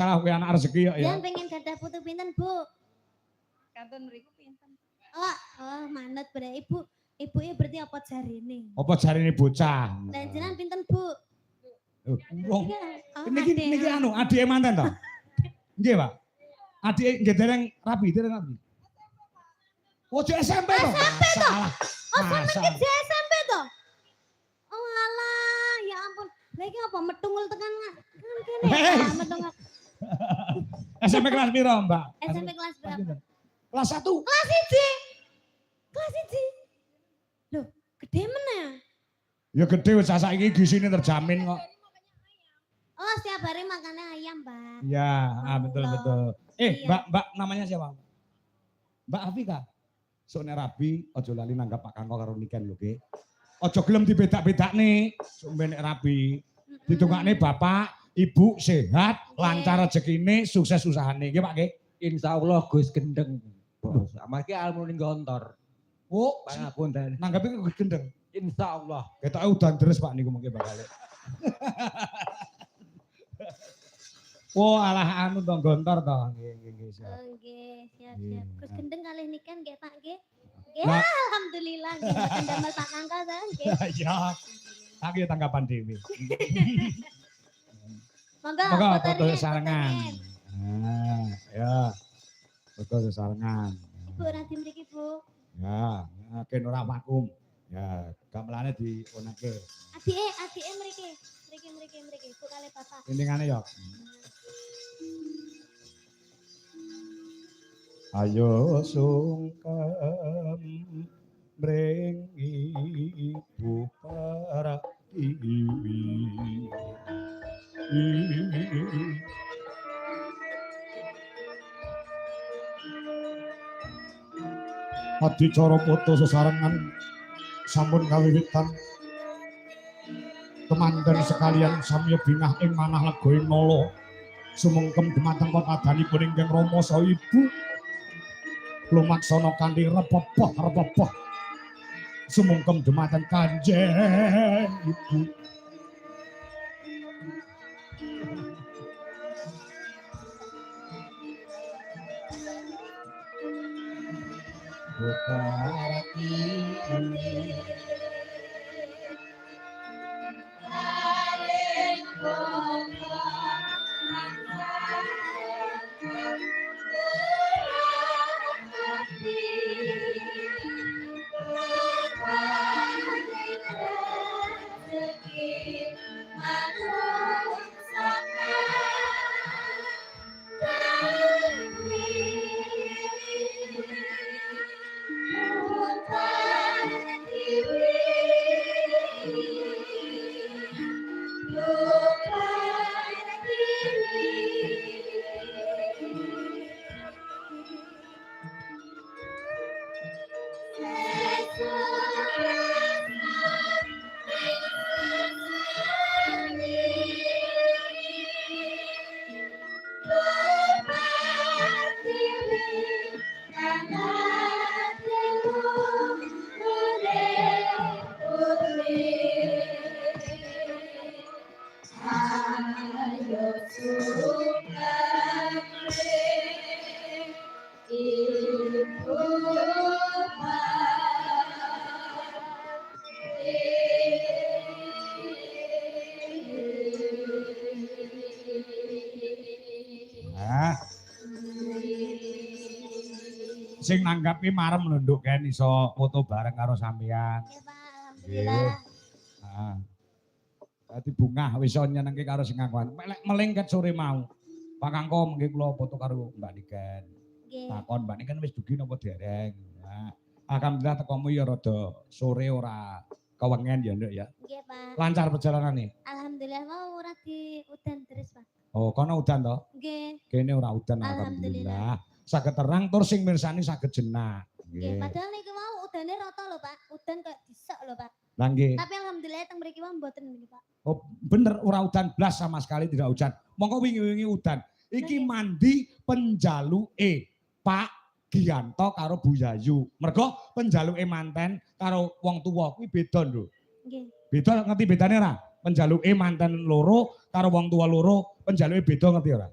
Salah kowe anak rezeki ya. Yang pengen gadah putu pinten, Bu? Kanton mriku pinten? Oh, manut bre Ibu. Ibu ya berarti apa jarine? Apa jarine bocah? Dan jenengan pinten, Bu? Wong Oh, niki anu adike manten to? Nggih, Pak. Adike nggih dereng rabi, dereng rabi. Oh, SMP to? SMP to? Oh, Masalah. sampe SMP to? Oh alah, ya ampun. Lagi apa metungul tekan kene? Hei. Metungul. SMP kelas piro, Mbak? SMP kelas berapa? Kelas 1. Kelas 1. Kelas 1. Loh, gede meneh. Ya gede wis saiki gisine terjamin kok. Oh, setiap hari makannya ayam, Mbak. Ya, betul Allah. betul. Iya. Mbak namanya siapa? Mbak Afika. Sok nek rabi aja lali nanggap Pak Kangko karo Niken lho, Ge. Aja gelem dibedak-bedakne. Sok nek rabi. Ditungakne bapak, ibu sehat, lancar rezekine, sukses usahane. Nggih, Pak, nggih. Insyaallah Gus gendeng. Bos, amarga almu ning gontor. Oh, Pangapunten. nanggapi kok gendeng. Insyaallah. Ketoke udan deres Pak niku mungkin bakal. Oh, alah anu to gontor to. Nggih, siap. Oh, nggih, siap. Iya. Gus gendeng kalih niken nggih, Pak, nggih. Nggih, Nah. alhamdulillah nggih mboten damel Pak Kangka ta, nggih. Ya. Aku ya tanggapan dhewe. Monggo Monggo foto foto riyen, sarengan. foto riyen. Ya. Foto sarengan. Ibu Radi mriki, Bu. Ya, ken ora vakum. Ya, gamelane dionake. Adike mriki. Mriki. Bu kalih Bapak. Intingane ya. Ayo sungkem mring ibu para iwi. Adicara foto sesarengan sampun kawiwitan. Temanten sekalian samya bingah ing manah legoing nala. Sumengkem dumateng padanipun ingkang Rama saha Ibu. Lumaksana kanthi repepeh. Sumengkem dumateng Kanjeng Ibu. Sing nanggapi marem lho Nduk Ken iso foto bareng karo sampean. Nggih, Pak. Alhamdulillah. Heeh. Dadi bungah wis iso nyenengke karo sing ngangguan. Lek melengket sore mau. Pak Kangko mengke kula foto karo Mbak Niken. Nggih. Takon Mbak Niken wis dugi napa dereng. Nah, alhamdulillah tekomu ya rada sore ora kewengen ya Nduk ya. Nggih, Pak. Lancar perjalanane. Alhamdulillah mau ora di udan terus, Pak. Oh, kono udan to? Nggih. Kene ora udan Alhamdulillah. alhamdulillah. Saged terang tur sing mirsani saged jenak. Nggih, Nggih. padahal niki mau udane rata lho, Pak. Udan kayak disek lho, Pak. Lah nggih. Tapi alhamdulillah teng mriki wae mboten niki, Pak. Oh, bener ora udan blas sama sekali tidak hujan. Mongko wingi-wingi udan. Iki mandi penjaluke Pak Gianto karo Bu Yayu. Mergo penjaluke manten karo wong tuwa kuwi beda lho. Nggih. Beda ngerti bedane ora? Penjaluke manten loro karo wong tuwa loro, penjaluke beda ngerti ora?